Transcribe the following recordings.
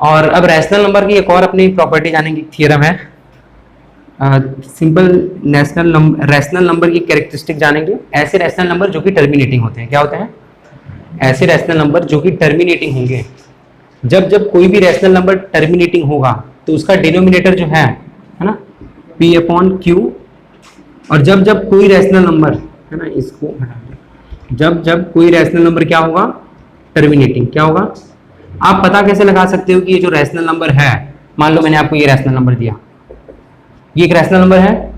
और अब rational number की एक और अपनी प्रॉपर्टी जानेंगे, थियरम है, सिंपल रैशनल नंबर की कैरेक्टरिस्टिक जानेंगे। ऐसे रैशनल नंबर जो कि टर्मिनेटिंग होते हैं, क्या होते हैं? ऐसे रैशनल नंबर जो कि टर्मिनेटिंग होंगे। जब जब कोई भी रैशनल नंबर टर्मिनेटिंग होगा तो उसका डिनोमिनेटर जो है ना, p अपॉन क्यू। और जब जब कोई रैशनल नंबर है ना, इसको हटा दो, जब जब कोई रैशनल नंबर क्या होगा? टर्मिनेटिंग। क्या होगा? आप पता कैसे लगा सकते हो कि ये जो रैशनल नंबर है, मान लो मैंने आपको ये रैशनल नंबर दिया, ये एक रैशनल नंबर है,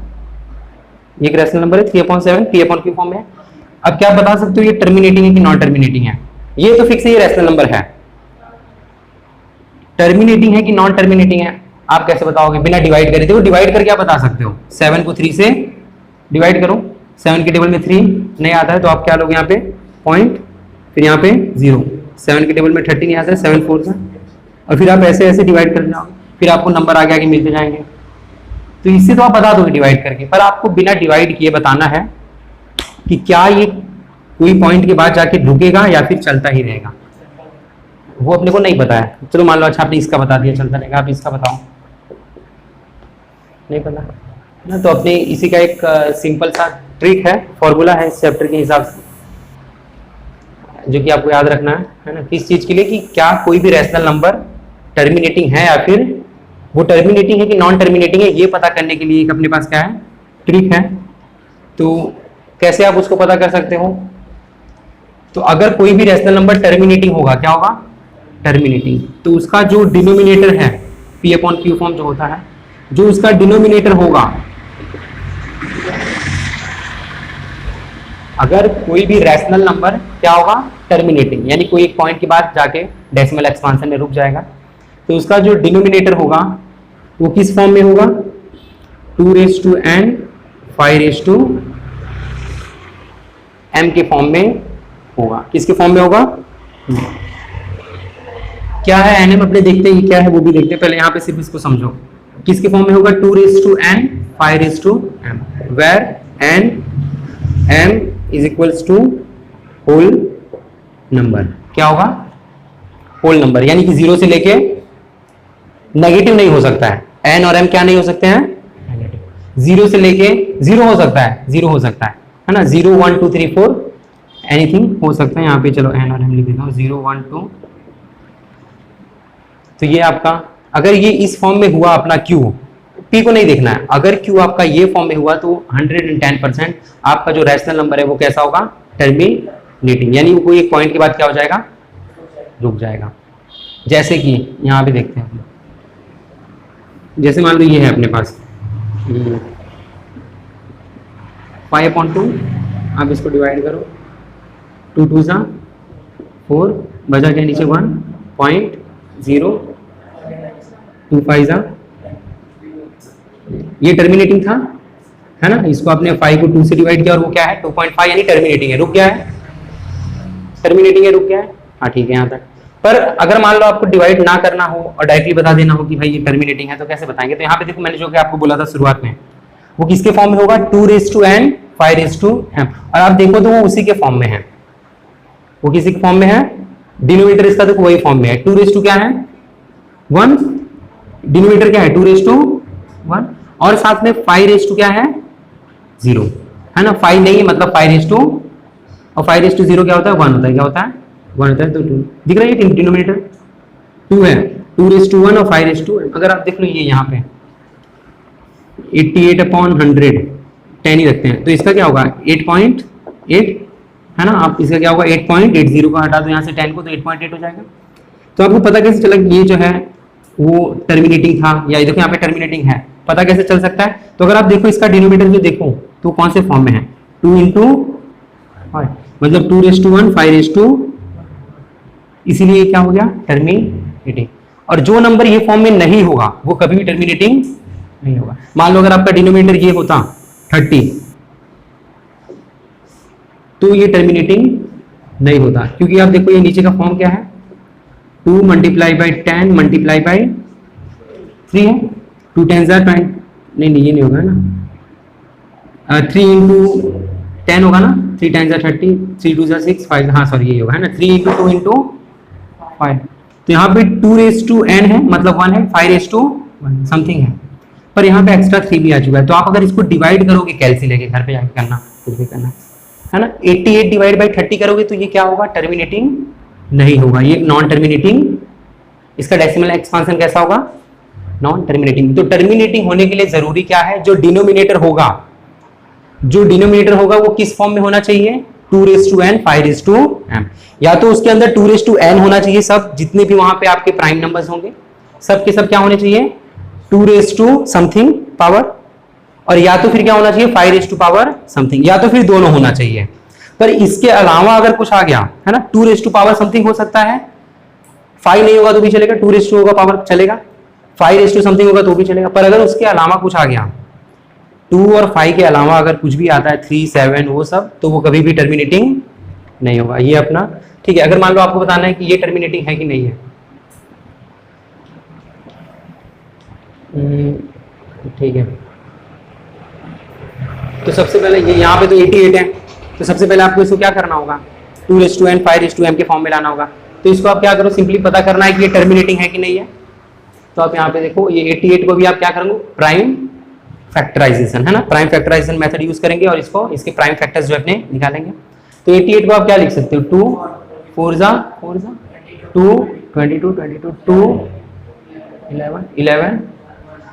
ये एक रैशनल नंबर है 3/7 p अपॉन क्यू फॉर्म में। अब क्या बता सकते हो ये टर्मिनेटिंग है कि नॉन टर्मिनेटिंग है? ये तो फिक्स है, ये रैशनल नंबर है। टर्मिनेटिंग है कि नॉन टर्मिनेटिंग है आप कैसे बताओगे? बिना डिवाइड करे। देखो डिवाइड करके आप बता सकते हो, 7 को 3 से डिवाइड करो, 7 के टेबल में 3 नहीं आता है तो आप क्या लोगे यहाँ पे? पॉइंट, फिर यहाँ पे 0। 7 के टेबल में 30 नहीं आता है, 7 4 से, और फिर आप ऐसे ऐसे डिवाइड कर जाओगे, फिर आपको नंबर आगे आगे मिलते जाएंगे। तो इससे तो आप बता दोगे डिवाइड करके, पर आपको बिना डिवाइड किए बताना है कि क्या ये कोई पॉइंट के बाद जाके रुकेगा या फिर चलता ही रहेगा। वो अपने को नहीं पता है। चलो मान लो अच्छा आपने इसका बता दिया चलता रहेगा, आप इसका बताओ, नहीं पता ना, तो अपने इसी का एक सिंपल सा ट्रिक है, फॉर्मूला है इस चैप्टर के हिसाब से, जो कि आपको याद रखना है ना, किस चीज के लिए, कि क्या कोई भी रैशनल नंबर टर्मिनेटिंग है या फिर वो टर्मिनेटिंग है कि नॉन टर्मिनेटिंग है, ये पता करने के लिए एक अपने पास क्या है? ट्रिक है। तो कैसे आप उसको पता कर सकते हो? तो अगर कोई भी रैशनल नंबर टर्मिनेटिंग होगा, क्या होगा? टर्मिनेटिंग, तो उसका जो डिनोमिनेटर है p अपॉन क्यू फॉर्म जो होता है, जो उसका डिनोमिनेटर होगा, अगर कोई भी रैशनल नंबर क्या होगा? टर्मिनेटिंग, यानी कोई एक पॉइंट के बाद जाके डेसिमल एक्सपांशन में रुक जाएगा, तो उसका जो डिनोमिनेटर होगा वो किस फॉर्म में होगा? 2n 5m के फॉर्म में होगा। किसके फॉर्म में होगा? क्या है nm अपने देखते हैं, क्या है वो भी देखते हैं, पहले यहाँ पे सिर्फ इसको समझो। किसके फॉर्म में होगा? 2n 5m, where m is equals to whole number. क्या होगा? होल नंबर, यानी कि 0 से लेके नेगेटिव नहीं हो सकता है। n और m क्या नहीं हो सकते हैं? नेगेटिव। 0 से लेके 0 हो सकता है, 0 हो सकता है ना, 0 1 2 3 4 एनीथिंग हो सकता है। यहाँ पे चलो n और m लिख देता हूँ, 0 1 2। तो ये आपका, अगर ये इस फॉर्म में हुआ अपना q, p को नहीं देखना है, अगर q आपका ये फॉर्म में हुआ तो 110% आपका जो रैशनल नंबर है वो कैसा होगा? टर्मिनेटिंग, यानी वो कोई एक पॉइंट के बाद क्या हो जाएगा? रुक जाएगा। जैसे कि यहाँ पे देखते हैं, जैसे मान लो ये है अपने पास 5/2, आप इसको डिवाइड करो, 2 2 सा 4, बचा क्या नीचे 1.0, 2 5 सा, ये टर्मिनेटिंग था, है ना। इसको आपने 5 को 2 से डिवाइड किया और वो क्या है? 2.5, यानी टर्मिनेटिंग है, रुक गया है, टर्मिनेटिंग है, रुक गया है। हाँ ठीक है यहाँ तक। पर अगर मान लो आपको डिवाइड ना करना हो और डायरेक्टली बता देना हो कि भाई ये टर्मिनेटिंग है, तो कैसे बताएंगे? तो यहाँ पे देखो मैंने जो कि आपको बोला था शुरुआत में, वो किसके फॉर्म में होगा? 2n 5m। और आप देखो तो वो उसी के फॉर्म में है, वो किसी के फॉर्म में है, डिनोमिनेटर इसका देखो वही फॉर्म में है। 2 क्या है? 1, डिनोमिनेटर क्या है? 2 1, और साथ में 5 क्या है? 0, है ना। 5 नहीं है मतलब 5 और 5 क्या होता है? 1 होता है। क्या होता है? 1 होता है। तो 2 दिख रहा है, डिनोमिनेटर 2 है, 2 और 5 अगर आप देख लो ये यहाँ पे 88/100 10 ही रखते हैं, तो इसका क्या होगा? 8.8, है ना। आप इसका क्या होगा? 8.80 को हटा दो यहाँ से 10 को, तो 8.8 हो जाएगा। तो आपको पता कैसे चला कि ये जो है वो टर्मिनेटिंग था, या देखो यहाँ पे टर्मिनेटिंग है, पता कैसे चल सकता है? तो अगर आप देखो इसका डिनोमिनेटर जो देखो तो कौन से फॉर्म में है? 2 × 5, मतलब 2 1 5, इसीलिए क्या हो गया? टर्मिनेटिंग। और जो नंबर ये फॉर्म में नहीं होगा वो कभी भी टर्मिनेटिंग नहीं होगा। मान लो अगर आपका डिनोमिनेटर ये होता 30, तो ये टर्मिनेटिंग नहीं होता, क्योंकि आप देखो ये नीचे का फॉर्म क्या है? 2 × 10 × 3 है, 2 10 नहीं ये नहीं होगा ना, 3 × 10 होगा ना, 3 10 30, 3 2 6 5, हाँ सॉरी ये होगा, है ना। 3 × 2 × 5, तो यहाँ पे 2n है, मतलब 1 है, 5 समथिंग है, पर यहाँ पे एक्स्ट्रा 3 भी आ चुका है। तो आप अगर इसको डिवाइड करोगे कैलसी लेके घर पे जाके करना, कुछ भी करना है ना, 88 डिवाइड बाई 30 करोगे तो ये क्या होगा, टर्मिनेटिंग नहीं होगा, ये नॉन टर्मिनेटिंग। इसका डेसिमल एक्सपांशन कैसा होगा, नॉन टर्मिनेटिंग। तो टर्मिनेटिंग होने के लिए जरूरी क्या है, जो डिनोमिनेटर होगा, वो किस फॉर्म में होना चाहिए, 2n 5m, या तो उसके अंदर 2n होना चाहिए, सब जितने भी वहां पे आपके प्राइम नंबर्स होंगे सब के सब क्या होने चाहिए, 2 समथिंग पावर, और या तो फिर क्या होना चाहिए 5 पावर समथिंग, या तो फिर दोनों होना चाहिए। पर इसके अलावा अगर कुछ आ गया है ना, 2 पावर समथिंग हो सकता है, 5 नहीं होगा तो भी चलेगा, 2 होगा पावर चलेगा, 5 समथिंग होगा तो भी चलेगा। पर अगर उसके अलावा कुछ आ गया, 2 और 5 के अलावा अगर कुछ भी आता है, 3 7 वो सब, तो वो कभी भी टर्मिनेटिंग नहीं होगा। ये अपना ठीक है। अगर मान लो आपको बताना है कि ये टर्मिनेटिंग है कि नहीं है, ठीक है, तो सबसे पहले ये यहाँ पे तो 88 है, तो सबसे पहले आपको इसको क्या करना होगा, 2n 5m के फॉर्म में लाना होगा। तो इसको आप क्या करो, सिंपली पता करना है कि ये टर्मिनेटिंग है कि नहीं है। तो आप यहाँ पे देखो, ये 88 को भी आप क्या करोगे, प्राइम फैक्टराइजेशन है ना, प्राइम फैक्टराइजेशन मेथड यूज करेंगे और इसको इसके प्राइम फैक्टर्स जो अपने निकालेंगे। तो 88 को आप क्या लिख सकते हो, 2 4 2 22 22 2 11।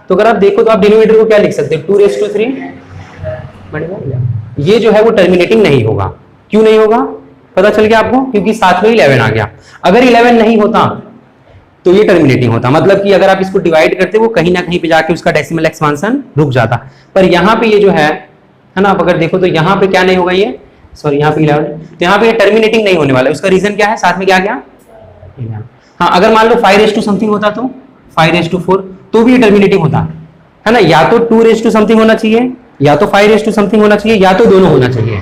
तो अगर आप देखो तो आप डिनोमिनेटर को क्या लिख सकते हो, 2 3 ये जो है वो टर्मिनेटिंग नहीं होगा। क्यों नहीं होगा, पता चल गया आपको, क्योंकि साथ में 11 आ गया। अगर 11 नहीं होता तो ये टर्मिनेटिंग होता, मतलब कि अगर आप इसको डिवाइड करते वो कहीं ना कहीं पे जाके उसका डेसिमल एक्सपांशन रुक जाता। पर यहाँ पे ये जो है ना, आप अगर देखो तो यहाँ पे क्या नहीं होगा, ये सॉरी यहाँ पे 11, तो यहाँ पे ये टर्मिनेटिंग नहीं होने वाला है। उसका रीजन क्या है, साथ में क्या गया, हाँ अगर मान लो 5 समथिंग होता तो 5 तो भी ये टर्मिनेटिंग होता है ना। या तो 2 समथिंग होना चाहिए, या तो 5 समथिंग होना चाहिए, या तो दोनों होना चाहिए।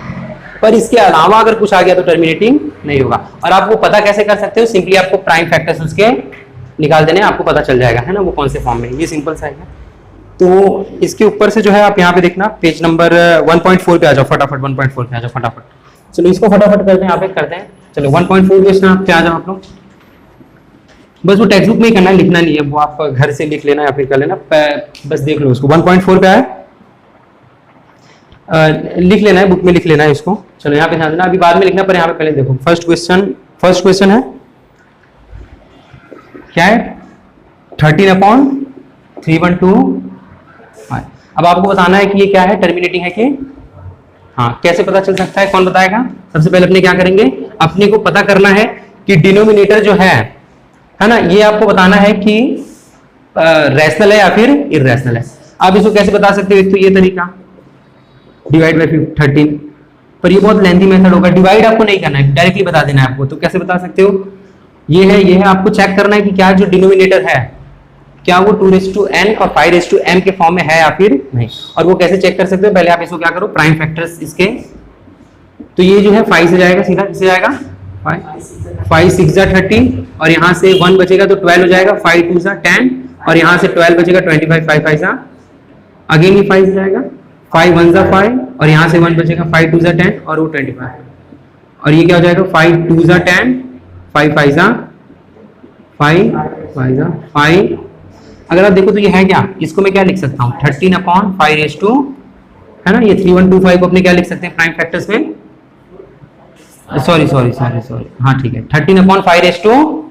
पर इसके अलावा अगर कुछ आ गया तो टर्मिनेटिंग नहीं होगा। और आप वो पता कैसे कर सकते हो, सिंपली आपको प्राइम फैक्टर्स उसके निकाल देने, आपको पता चल जाएगा है ना, वो कौन से फॉर्म में। ये सिंपल सा है। तो इसके ऊपर से जो है आप यहाँ पे देखना, पेज नंबर 1.4 पे आ जाओ फटाफट, 1.4 पे आ जाओ फटाफट। चलो इसको फटाफट करते हैं, यहाँ पे करते हैं। चलो 1.4 पे आ जाओ आप लोग। बस वो टेक्स्ट बुक में ही करना है, लिखना नहीं है, वो आप घर से लिख लेना या फिर कर लेना, बस देख लो उसको। 1.4 पे आए, लिख लेना है, बुक में लिख लेना है इसको। चलो यहाँ पे ध्यान देना, अभी बाद में लिखना, पर यहाँ पे पहले देखो। फर्स्ट क्वेश्चन है क्या है, 13/312। अब आपको बताना है कि ये क्या है, टर्मिनेटिंग है कि हाँ। कैसे पता चल सकता है, कौन बताएगा? सबसे पहले अपने क्या करेंगे, अपने को पता करना है कि डिनोमिनेटर जो है ना, ये आपको बताना है कि रैशनल है या फिर इररेशनल है। आप इसको कैसे बता सकते हो, एक तो ये तरीका डिवाइड बाय 13, पर ये बहुत लेंथी मेथड होगा। डिवाइड आपको नहीं करना है, डायरेक्टली बता देना है आपको। तो कैसे बता सकते हो, ये है, आपको चेक करना है कि क्या जो डिनोमिनेटर है क्या वो 2n और 5m के फॉर्म में है या फिर नहीं। और वो कैसे चेक कर सकते हो, पहले आप इसको क्या करो, प्राइम फैक्टर्स इसके। तो ये जो है 5 से जाएगा, सीधा किससे जाएगा, 5 6 30, और यहाँ से 1 बचेगा तो 12 हो जाएगा, 5 2 10, और यहाँ से 12 बचेगा, 25 5 5 अगेन ही 5 से जाएगा, 5 1 5, और यहाँ से 1 बचेगा, 5 2 10, और वो 25, और ये क्या हो जाएगा, 5 2 10, 5 5 5। अगर आप देखो तो ये है क्या, इसको मैं क्या लिख सकता हूँ, 13/5 है ना। ये 3125 को अपने क्या लिख सकते हैं प्राइम फैक्टर्स में, सॉरी हाँ ठीक है, 13/5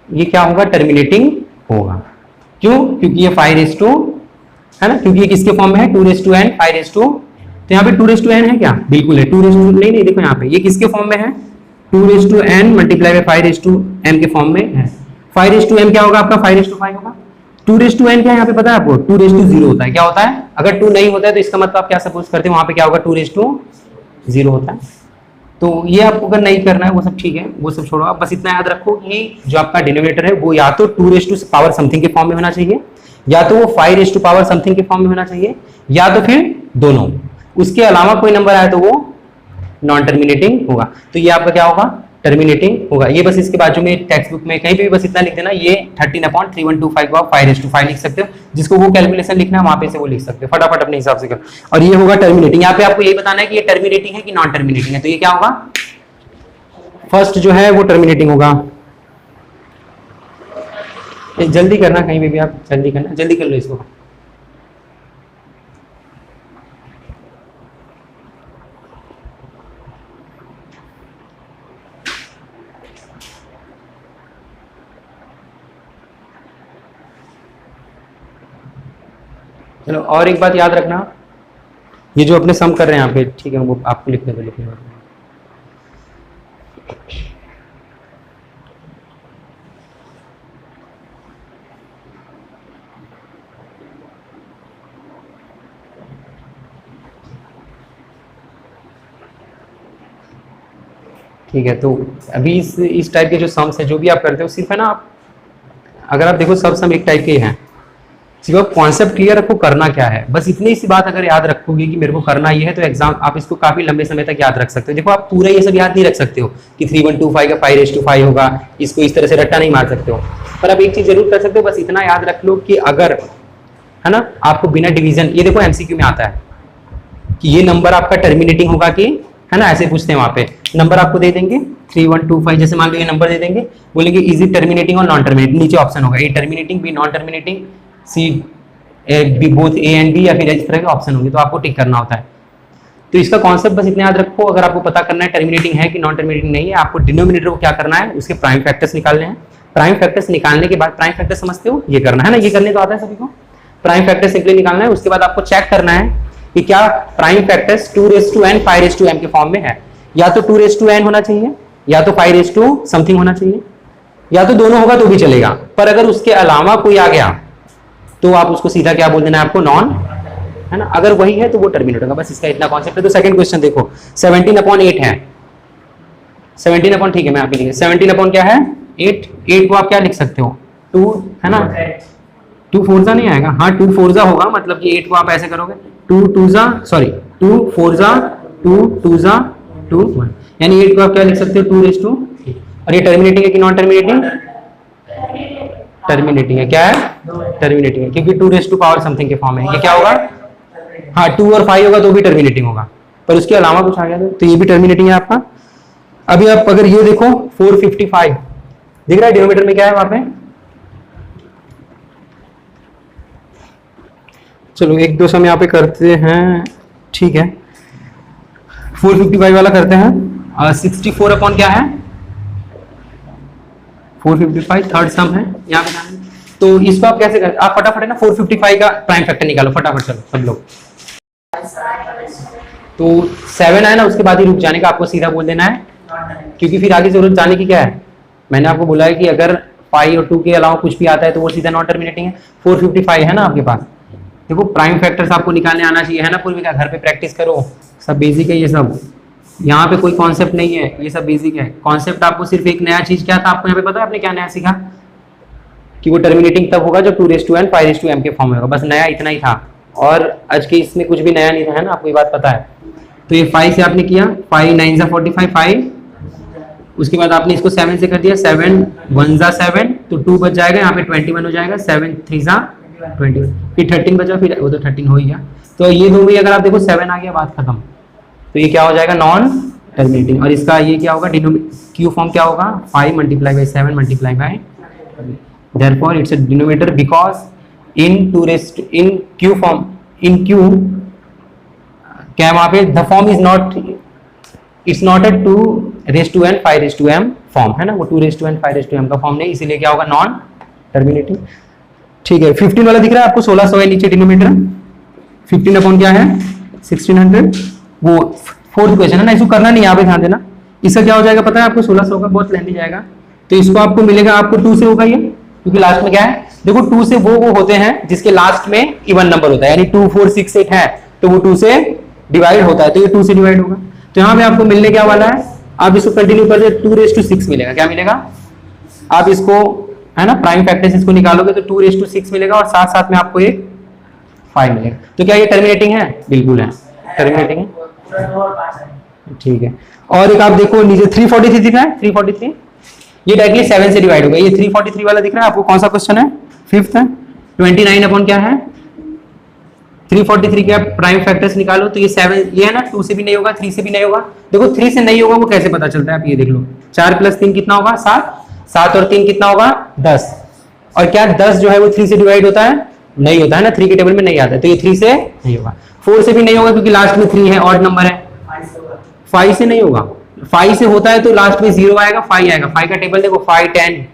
ये क्या होगा, टर्मिनेटिंग होगा। क्यों, क्योंकि ये 5 है ना, क्योंकि ये किसके फॉर्म में है, 2n 5। तो यहाँ पे 2n है क्या, बिल्कुल है। 2 नहीं देखो यहाँ पे ये किसके फॉर्म में है, 2n मल्टीप्लाई बाय 5m के फॉर्म में है। 5m क्या होगा आपका, 5 होगा। 2n क्या है यहाँ पे पता है आपको, 2 होता है। क्या होता है, अगर 2 नहीं होता है तो इसका मतलब आप क्या सपोज करते हैं, वहां पे क्या होगा, 2 होता है। तो ये आपको अगर नहीं करना है वो सब ठीक है, वो सब छोड़ो। आप बस इतना याद रखो कि जो आपका डिनोमिनेटर है वो या तो 2 पावर समथिंग के फॉर्म में होना चाहिए, या तो वो 5 पावर समथिंग के फॉर्म में होना चाहिए, या तो फिर दोनों। उसके अलावा कोई नंबर आए तो वो नॉन टर्मिनेटिंग होगा। तो ये आपका क्या होगा, टर्मिनेटिंग होगा। ये बस इसके बाजू में टेक्स्ट बुक में कहीं पे भी बस इतना लिख देना, ये 13/3125 को आप 5 लिख सकते हो। जिसको वो कैलकुलेशन लिखना है वहां पे से वो लिख सकते हो, फटाफट अपने हिसाब से करो। और ये होगा टर्मिनेटिंग। यहाँ पे आपको ये बताना है कि ये टर्मिनेटिंग है कि नॉन टर्मिनेटिंग है। तो ये क्या होगा, फर्स्ट जो है वो टर्मिनेटिंग होगा। जल्दी करना, कहीं पे भी आप जल्दी करना, जल्दी कर लो इसको। चलो और एक बात याद रखना, ये जो अपने सम कर रहे हैं यहाँ पे, ठीक है, वो आपको लिखने दो, लिखने दो। ठीक है, तो अभी इस टाइप के जो सम्स है जो भी आप करते हो, सिर्फ है ना, आप अगर आप देखो सब सम एक टाइप के हैं, सिर्फ आप कॉन्सेप्ट क्लियर रखो करना क्या है, बस इतनी सी बात अगर याद रखोगे कि मेरे को करना ये है, तो एग्जाम आप इसको काफी लंबे समय तक याद रख सकते हो। देखो आप पूरा ये सब याद नहीं रख सकते हो कि 3125 का 5 होगा, इसको इस तरह से रट्टा नहीं मार सकते हो, पर आप एक चीज जरूर कर सकते हो, बस इतना याद रख लो कि अगर है ना आपको बिना डिवीजन, ये देखो एमसीक्यू में आता है कि ये नंबर आपका टर्मिनेटिंग होगा कि, है ना, ऐसे पूछते हैं वहां पे, नंबर आपको दे देंगे 3125, जैसे मान लो ये नंबर दे देंगे, बोलेंगे इज इट टर्मिनेटिंग और नॉन टर्मिनेटिंग, नीचे ऑप्शन होगा A terminating, B non terminating, C B both A and B, या फिर इस तरह के ऑप्शन होंगे, तो आपको टिक करना होता है। तो इसका कॉन्सेप्ट बस इतना याद रखो, अगर आपको पता करना है टर्मिनेटिंग है कि नॉन टर्मिनेटिंग नहीं है, आपको डिनोमिनेटर को क्या करना है, उसके प्राइम फैक्टर्स निकालने हैं। प्राइम फैक्टर्स निकालने के बाद, प्राइम फैक्टर समझते हो, ये करना है ना, ये करने तो आता है सभी को, प्राइम फैक्टर सिंपली निकालना है। उसके बाद आपको चेक करना है कि क्या प्राइम फैक्टर्स 2n 5m के फॉर्म में है, या तो 2n होना चाहिए, या तो 5 समथिंग होना चाहिए, या तो दोनों होगा तो भी चलेगा, पर अगर उसके अलावा कोई आ गया तो आप उसको सीधा क्या बोल देना है आपको, नॉन, है ना, अगर वही है तो वो टर्मिनेट होगा, बस इसका इतना कॉन्सेप्ट है। तो सेकंड क्वेश्चन देखो, 17/8 है, 17 अपॉन, ठीक है मैं आप लिखिए 17 अपॉन क्या है 8, 8 को आप क्या लिख सकते हो 2, है ना, 2 4 नहीं आएगा, हाँ 2 4 होगा, मतलब कि 8 को आप ऐसे करोगे 2 2 सॉरी 2 4 2 2 2 1, यानी 8 को आप क्या लिख सकते हो 2 और ये टर्मिनेटिंग है कि नॉन टर्मिनेटिंग, टर्मिनेटिंग है, क्या है टर्मिनेटिंग है, क्योंकि 2 पावर समथिंग के फॉर्म है, ये क्या होगा, हाँ 2 और 5 होगा तो भी टर्मिनेटिंग होगा, पर उसके अलावा कुछ आ गया तो ये भी टर्मिनेटिंग है आपका। अभी आप अगर ये देखो 455 दिख रहा है, डिनोमिनेटर में क्या है वहां पे, चलो एक दो समय यहाँ पे करते हैं, ठीक है 455 वाला करते हैं, 64 अपॉन क्या है 455, थर्ड सम है यहाँ पे, तो इसको आप कैसे करते, आप फटाफट है ना 455 का प्राइम फैक्टर निकालो फटाफट, चलो सब लोग। तो 7 है ना, उसके बाद ही रुक जाने का, आपको सीधा बोल देना है, क्योंकि फिर आगे जरूरत जाने की क्या है, मैंने आपको बोला है कि अगर 5 और 2 के अलावा कुछ भी आता है तो वो सीधा नॉन टर्मिनेटिंग है। 455 है ना आपके पास, देखो प्राइम फैक्टर्स आपको निकालने आना चाहिए, है ना पूर्विका, घर पे प्रैक्टिस करो, सब बेसिक है ये सब, यहाँ पे कोई कॉन्सेप्ट नहीं है, ये सब बेसिक है। कॉन्सेप्ट आपको सिर्फ एक नया चीज क्या था, आपको यहाँ पे पता है आपने क्या नया सीखा, कि वो टर्मिनेटिंग तब होगा जब 2n 5m के फॉर्म में होगा, बस नया इतना ही था, और आज के इसमें कुछ भी नया नहीं था, है ना, आपको ये बात पता है। तो ये 5 से आपने किया, 5 9 45 5, उसके बाद आपने इसको 7 से कर दिया, 7 1 7, तो 2 बच जाएगा, यहाँ पे 21 हो जाएगा, 7 3 21, फिर 13 बचा, फिर वो तो 13 हो ही गया, तो ये दो भी अगर आप देखो 7 आ गया, बात खत्म, तो ये क्या हो जाएगा नॉन टर्मिनेटिंग। और इसका ये क्या होगा, क्यू फॉर्म क्या होगा 5 × 7 × therefore it's a denominator because in q form, in q क्या वहां पे the form is not, it's not a 2n 5m form, है ना, वो 2n 5m का फॉर्म नहीं, इसीलिए क्या होगा नॉन टर्मिनेटिंग। ठीक है 15 वाला दिख रहा है आपको, 1600 है नीचे डिनोमिनेटर, 15 अपॉन क्या है 1600, वो फोर्थ क्वेश्चन है ना, इसको करना नहीं, यहाँ पे ध्यान देना। इसका क्या हो जाएगा पता है आपको, 1600 का बहुत लेंथी जाएगा, तो इसको आपको मिलेगा, आपको 2 से होगा ये, क्योंकि लास्ट में क्या है, देखो 2 से वो होते हैं जिसके लास्ट में इवन नंबर होता है, यानी 2 4 6 8 है तो वो 2 से डिवाइड होता है, तो ये 2 से डिवाइड होगा, तो यहाँ पे आपको मिलने क्या वाला है, आप इसको कंटिन्यू कर दे 2 मिलेगा, क्या मिलेगा, आप इसको है ना प्राइम फैक्टर्स इसको निकालोगे तो 2 मिलेगा, और साथ साथ में आपको एक 5 मिलेगा। तो क्या ये टर्मिनेटिंग है, बिल्कुल है टर्मिनेटिंग है, ठीक है। और एक आप देखो नीचे 343 दिख रहा है, 343 ये डायरेक्टली 7 से डिवाइड होगा, ये 343 वाला दिख रहा है आपको, कौन सा क्वेश्चन है, 5th है, 29 अपॉन क्या है 343 के आप प्राइम फैक्टर्स निकालो, तो ये 7, ये है ना 2 से भी नहीं होगा, 3 से भी नहीं होगा, देखो 3 से नहीं होगा वो कैसे पता चलता है, आप ये देख लो, 4 + 3 कितना होगा 7, 7 और 3 कितना होगा 10, और क्या 10 जो है वो 3 से डिवाइड होता है? नहीं होता है ना, 3 के टेबल में नहीं आता है, तो ये 3 से नहीं होगा। 4 से भी नहीं होगा क्योंकि लास्ट में 3 है, ऑड नंबर है। 5 से नहीं होगा, 5 से होता है तो लास्ट में 0 आएगा, 5 आएगा। 5 का टेबल देखो, 5 10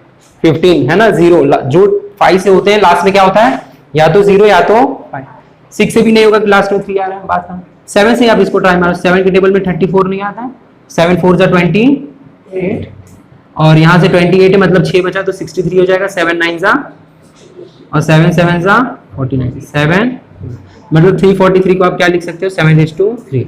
15 है ना, 0 जो 5 से होते हैं लास्ट में क्या होता है? या तो 0 या तो 5। 6 से भी नहीं होगा कि लास्ट में 3 आ रहा है, बात है। 7 से आप इसको ट्राई मारो, 7 के टेबल में 34 नहीं आता है, 7 4 जा 28 और यहाँ से 28 है, मतलब 6 बचा तो 63 हो जाएगा, 7 9 जा और 7 7 जा 49, 7 मतलब 343 को आप क्या लिख सकते हो? 7:3।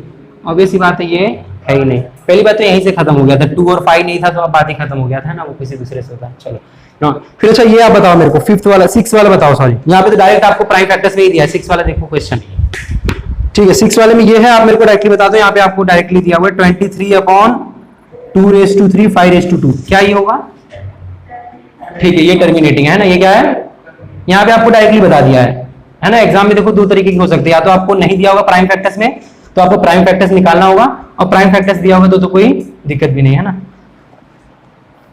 ऑब्वियस ही बात है, ये है ही नहीं। पहली बात तो यहीं से खत्म हो गया था, 2 और 5 नहीं था तो अब बात ही खत्म हो गया था ना, वो किसी दूसरे से होता। चलो ना, फिर अच्छा ये आप बताओ मेरे को, 5th वाला 6 वाला बताओ। सॉरी, यहाँ पे तो डायरेक्ट आपको प्राइम फैक्टर्स में ही दिया है। 6 वाला देखो क्वेश्चन, ठीक है। 6 वाले में ये है, आप मेरे को डायरेक्टली बता दो। यहाँ पे आपको डायरेक्टली दिया हुआ है 23/2⁵ 5/2। क्या ये होगा? ठीक है, ये टर्मिनेटिंग है ना, ये क्या है? यहाँ पे आपको डायरेक्टली बता दिया है ना। एग्जाम में देखो 2 तरीके की हो सकती है, या तो आपको नहीं दिया होगा प्राइम फैक्टर्स में तो आपको प्राइम फैक्टर्स निकालना होगा, और प्राइम फैक्टर्स दिया होगा तो कोई दिक्कत भी नहीं है ना।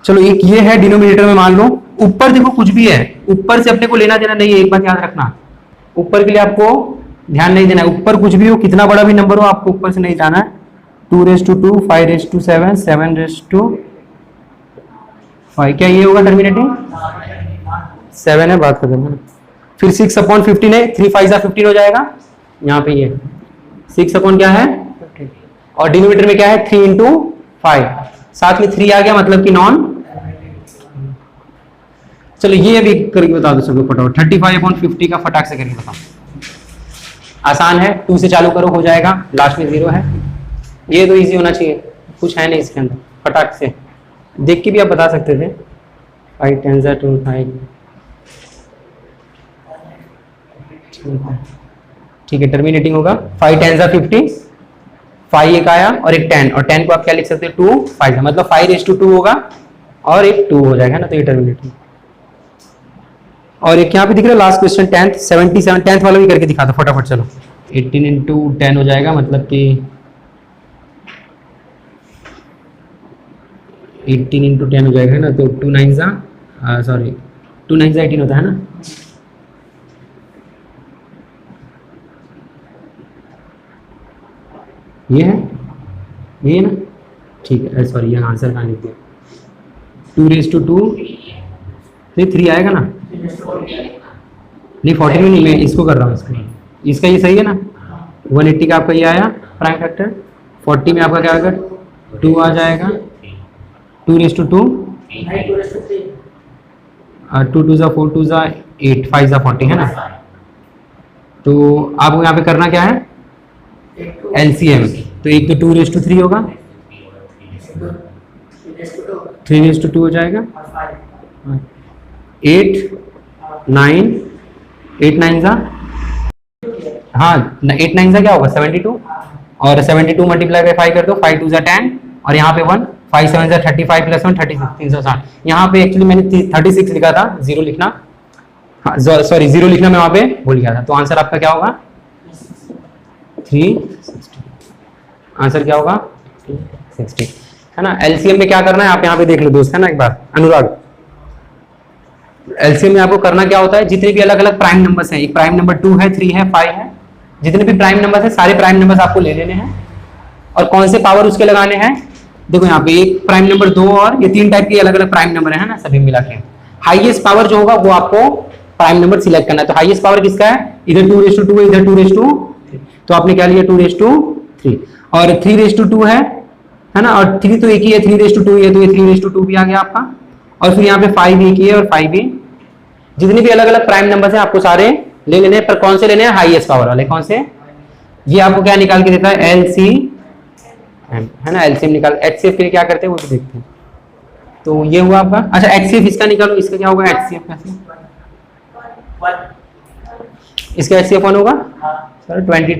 चलो एक ये है डिनोमिनेटर में, मान लो ऊपर देखो कुछ भी है, ऊपर से अपने को लेना देना नहीं है, एक बात याद रखना। ऊपर के लिए आपको ध्यान नहीं देना है, ऊपर कुछ भी हो, कितना बड़ा भी नंबर हो, आपको ऊपर से नहीं जाना है। 2/2 5/7 7/5, क्या ये होगा टर्मिनेटिंग? 7 है, बात खत्म है ना। फिर 6/15 है, 3 5 जा 15 हो जाएगा। यहाँ पे ये 6 क्या है? 15। और डिनोमिनेटर में क्या है? 3 × 5, साथ में 3 आ गया, मतलब कि नॉन। चलो ये अभी करके बता दो सबको फटाफट, 35/50 का फटाक से करके बताओ। आसान है, 2 से चालू करो, हो जाएगा। लास्ट में 0 है, ये तो इजी होना चाहिए, कुछ है नहीं इसके अंदर। फटाक से देख के भी आप बता सकते थे। 5 10 जा 2 5, ठीक है। टर्मिनेटिंग होगा 5 10 जा 50, 5 एक आया और एक 10, और 10 को आप क्या लिख सकते हो? 2 5, मतलब 5/2 होगा और एक 2 हो जाएगा ना, तो ये टर्मिनेटिंग। और एक यहाँ पे दिख रहा है लास्ट क्वेश्चन 10th 77, 10th वाला भी करके दिखा दो फटाफट। चलो 18 × 10 हो जाएगा, मतलब कि 18 × 10 हो जाएगा ना, तो 2 9 जा 18 होता है ना। ये है ना, ठीक है। सॉरी, यहाँ आंसर कहाँ लिख दिया? 2/2 नहीं 3 आएगा ना, नहीं 40 में नहीं, मैं इसको कर रहा हूँ, इसका ये सही है ना। 180 का आपका ये आया प्राइम फैक्टर, 40 में आपका क्या आएगा? 2 आ जाएगा। 2/2 2 2 जा 4 2 जा 8 5 जा 40 है ना। तो आपको यहाँ पे करना क्या है? LCM, तो एक तो 2/3 होगा, 3/2 हो जाएगा। 8 9 जा, हाँ 8 9 जा क्या होगा? 72, और 72 मल्टीप्लाई बाई 5 कर दो, 5 2 जा 10, और यहाँ पे 1 5 7 जा 35 + 1 36 360। यहाँ पे एक्चुअली मैंने 36 लिखा था, 0 लिखना, हाँ सॉरी 0 लिखना मैं वहाँ पे भूल गया था। तो आंसर आपका क्या होगा? 360। आंसर क्या होगा? 360 है ना। एलसीएम में क्या करना है आप यहाँ पे देख लो दोस्त, है ना। एक बार अनुराग, एलसीएम में आपको करना क्या होता है? जितने भी अलग अलग प्राइम नंबर्स हैं, एक प्राइम नंबर 2 है 3 है 5 है, जितने भी प्राइम नंबर्स हैं सारे प्राइम नंबर्स आपको ले लेने हैं, और कौन से पावर उसके लगाने हैं? देखो यहाँ पे एक प्राइम नंबर 2 और ये 3 टाइप के अलग अलग प्राइम नंबर है ना, सभी मिला के हाईएस्ट पावर जो होगा वो आपको प्राइम नंबर सिलेक्ट करना है। तो हाईएस्ट पावर किसका है? इधर 2/2 है, इधर 2/3, तो आपने क्या लिया? 2/3, और 3/2 है ना, और 3 तो एक ही है, 3/2 है, तो ये 3/2 भी आ गया आपका। और फिर यहाँ पे 5 एक ही है और 5 भी। जितने भी अलग अलग प्राइम नंबर्स हैं आपको सारे ले लेने हैं, पर कौन से लेने हैं? हाईएस्ट पावर वाले। कौन से? ये आपको क्या निकाल के देता है? LCM है ना। LCM निकाल, HCF के लिए क्या करते हैं वो भी देखते हैं। तो ये हुआ आपका। अच्छा HCF इसका निकालो, इसका क्या होगा? HCF कैसे? इसका HCF 1 होगा सर, 22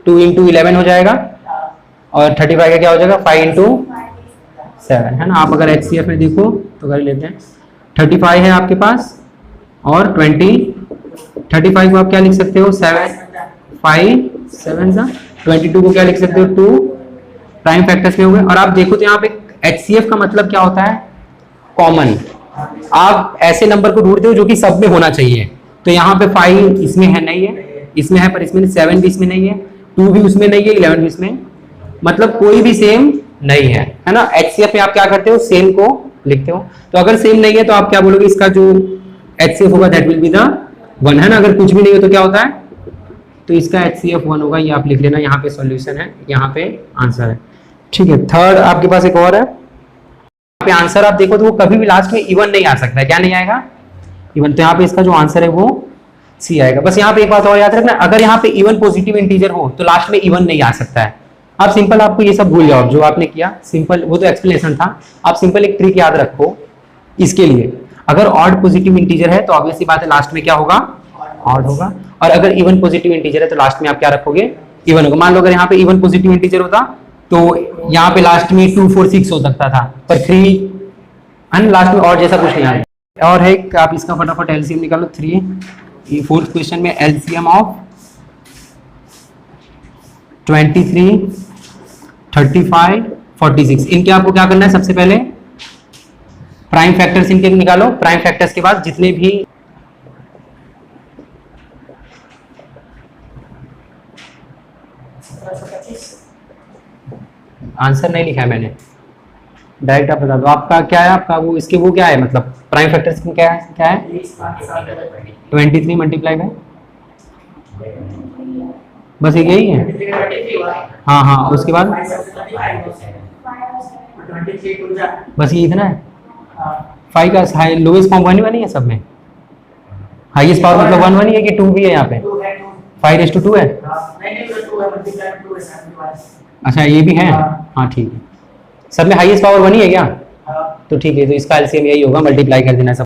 2 × 11 हो जाएगा, और 35 का क्या हो जाएगा? 5 × 7 है ना। आप अगर HCF में देखो तो कर लेते हैं, 35 है आपके पास, और 35 को आप क्या लिख सकते हो? 7 5 7 जा 22 को क्या लिख सकते हो? 2 प्राइम फैक्टर्स में हो गए। और आप देखो तो यहाँ पे HCF का मतलब क्या होता है? कॉमन, आप ऐसे नंबर को ढूंढते हो जो कि सब में होना चाहिए। तो यहाँ पे 5 इसमें है नहीं है, इसमें है पर इसमें 7 भी इसमें नहीं है, 2 भी उसमें नहीं है, 11 भी इसमें, मतलब कोई भी सेम नहीं है ना। HCF में आप क्या करते हो, सेम को लिखते हो। तो अगर सेम नहीं है तो आप क्या बोलोगे, इसका जो HCF होगा दैट विल बी द 1, है ना। अगर कुछ भी नहीं हो तो क्या होता है, तो इसका HCF 1 होगा, ये आप लिख लेना। यहाँ पे सॉल्यूशन है, यहाँ पे आंसर है, ठीक है। थर्ड आपके पास एक और है, यहाँ पे आंसर आप देखो तो वो कभी भी लास्ट में इवन नहीं आ सकता है। क्या नहीं आएगा, इवन। तो यहाँ पे इसका जो आंसर है वो सी आएगा। बस यहाँ पे एक बात और याद रखना, अगर यहाँ पे इवन पॉजिटिव इंटीजर हो तो लास्ट में इवन नहीं आ सकता है। आप सिंपल, आपको ये सब भूल जाओ जो आपने किया, सिंपल वो तो एक्सप्लेनेशन था। आप सिंपल एक ट्रिक याद रखो इसके लिए, अगर ऑड पॉजिटिव इंटीजर है तो ऑब्वियसली बात है लास्ट में क्या होगा, ऑड होगा। और अगर इवन पॉजिटिव इंटीजर है तो लास्ट में आप क्या रखोगे, इवन होगा। मान लो अगर यहाँ पे इवन पॉजिटिव इंटीजर होता तो यहाँ पे लास्ट में 2 4 6 हो सकता था, पर 3 एंड लास्ट में और जैसा कुछ नहीं आया। और है कि आप इसका फटाफट एलसीएम निकालो 3। ये फोर्थ क्वेश्चन में एलसीएम ऑफ 23, 35, 46, इनके आपको क्या करना है, सबसे पहले प्राइम फैक्टर्स इनके निकालो। प्राइम फैक्टर्स के बाद जितने भी आंसर नहीं लिखा है मैंने, डायरेक्ट आप बता दो आपका क्या है, आपका वो इसके वो क्या है, मतलब प्राइम फैक्टर्स में क्या है 23 मल्टीप्लाई बाय, बस एक यही है। हाँ हाँ, उसके बाद बस ये इतना है। 5 का हाई लोएस्ट फॉर्म 1 ही है सब में, हाईएस्ट पावर मतलब 1 1 ही है कि 2 भी है यहाँ पे, 5:2 है। अच्छा ये भी है, हाँ ठीक है। सब में हाईएस्ट पावर 1 ही है क्या, तो ठीक है। तो इसका एलसीएम यही होगा, मल्टीप्लाई कर देना सब।